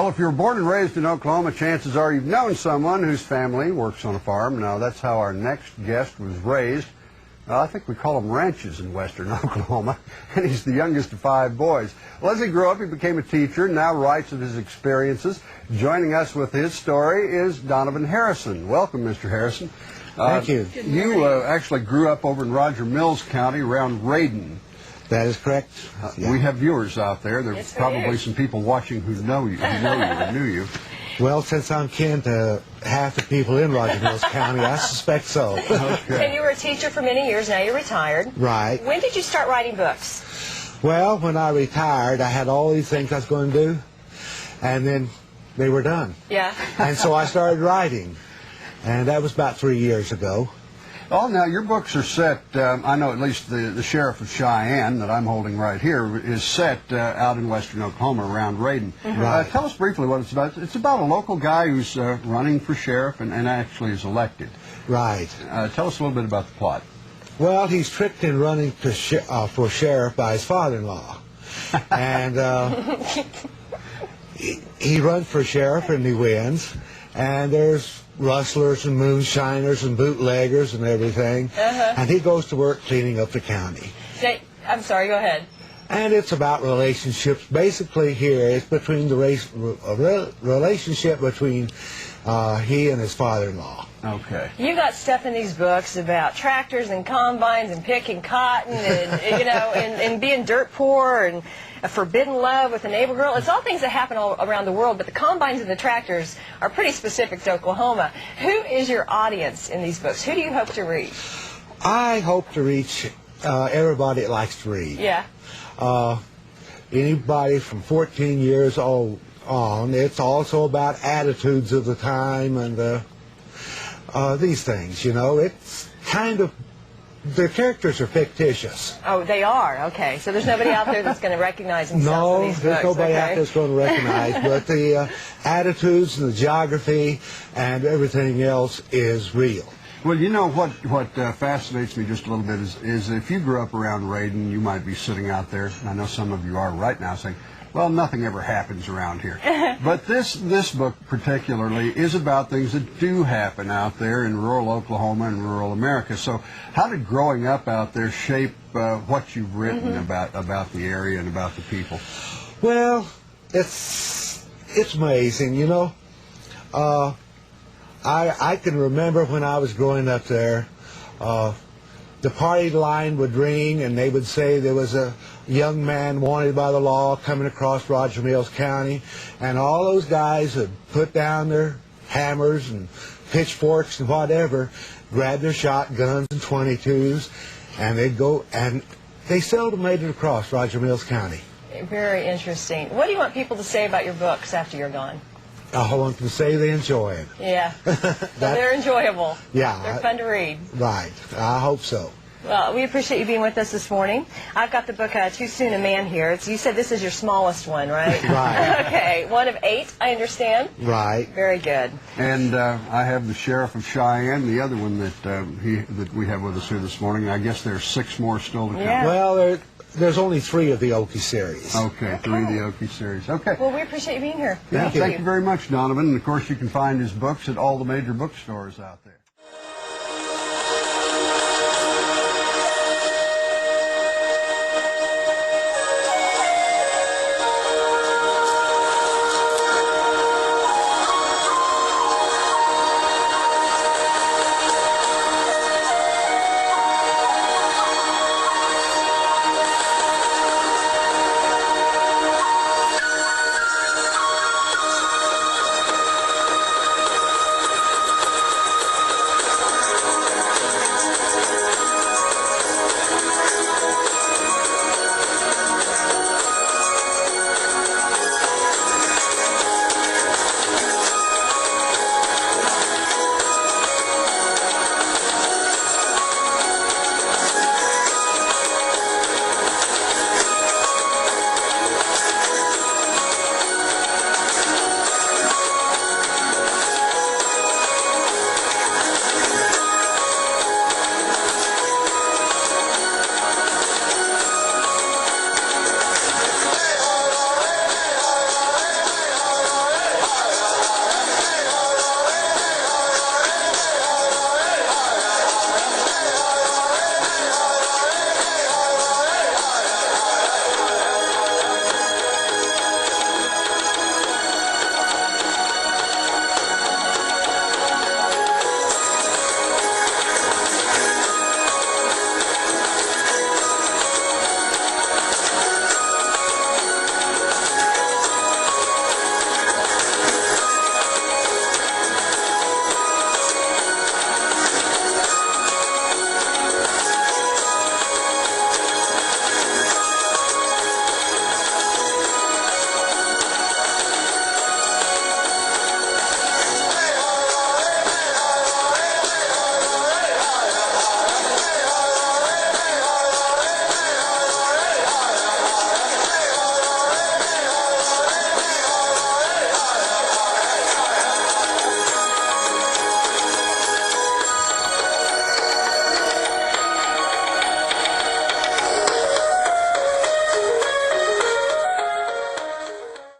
Well, if you were born and raised in Oklahoma, chances are you've known someone whose family works on a farm. Now, that's how our next guest was raised. I think we call them ranches in western Oklahoma, and he's the youngest of 5 boys. Well, as he grew up, he became a teacher and now writes of his experiences. Joining us with his story is Donovan Harrison. Welcome, Mr. Harrison. Thank you. You actually grew up over in Roger Mills County around Raiden. That is correct. Yeah. We have viewers out there. There's probably some people watching who know you, or knew you. Well, since I'm kin to half the people in Roger Mills County, I suspect so. Okay. And you were a teacher for many years. Now you're retired. Right. When did you start writing books? Well, when I retired, I had all these things I was going to do, and then they were done. Yeah. And so I started writing, and that was about 3 years ago. Oh, now your books are set, I know at least the Sheriff of Cheyenne that I'm holding right here is set out in western Oklahoma around Raiden. Right. Tell us briefly what it's about. It's about a local guy who's running for sheriff and actually is elected. Right. Tell us a little bit about the plot. Well, he's tricked in running for sheriff by his father-in-law. And he runs for sheriff and he wins. And there's rustlers and moonshiners and bootleggers and everything. And he goes to work cleaning up the county. I'm sorry, go ahead. And it's about relationships. Basically here, it's between the relationship between he and his father-in-law. Okay. You got stuff in these books about tractors and combines and picking cotton and, you know, and being dirt poor and a forbidden love with a neighbor girl. It's all things that happen all around the world, but the combines and the tractors are pretty specific to Oklahoma. Who is your audience in these books? Who do you hope to reach? I hope to reach everybody that likes to read. Yeah. Anybody from 14 years old on. It's also about attitudes of the time and these things, you know. It's kind of, the characters are fictitious. Oh, they are? Okay. So there's nobody out there that's going to recognize themselves in these books? No, there's nobody out there that's going to recognize, but the attitudes and the geography and everything else is real. Well, you know what fascinates me just a little bit is if you grew up around Raiden, you might be sitting out there, and I know some of you are right now, saying, well, nothing ever happens around here. But this book particularly is about things that do happen out there in rural Oklahoma and rural America. So how did growing up out there shape what you've written about the area and about the people? Well, it's amazing, you know. I can remember when I was growing up there, the party line would ring and they would say there was a young man wanted by the law coming across Roger Mills County, and all those guys would put down their hammers and pitchforks and whatever, grab their shotguns and 22s, and they'd go, and they seldom made it across Roger Mills County. Very interesting. What do you want people to say about your books after you're gone? I want them to say they enjoy it. Yeah. They're enjoyable. Yeah. They're fun to read. Right. I hope so. Well, we appreciate you being with us this morning. I've got the book Too Soon a Man here. You said this is your smallest one, right? Right. Okay. 1 of 8, I understand? Right. Very good. And I have the Sheriff of Cheyenne, the other one that we have with us here this morning. I guess there's 6 more still to come. Yeah. Well, there's only 3 of the Okie series. Okay, 3 of the Okie series. Okay. Well, we appreciate you being here. Thank you very much, Donovan. And, of course, you can find his books at all the major bookstores out there.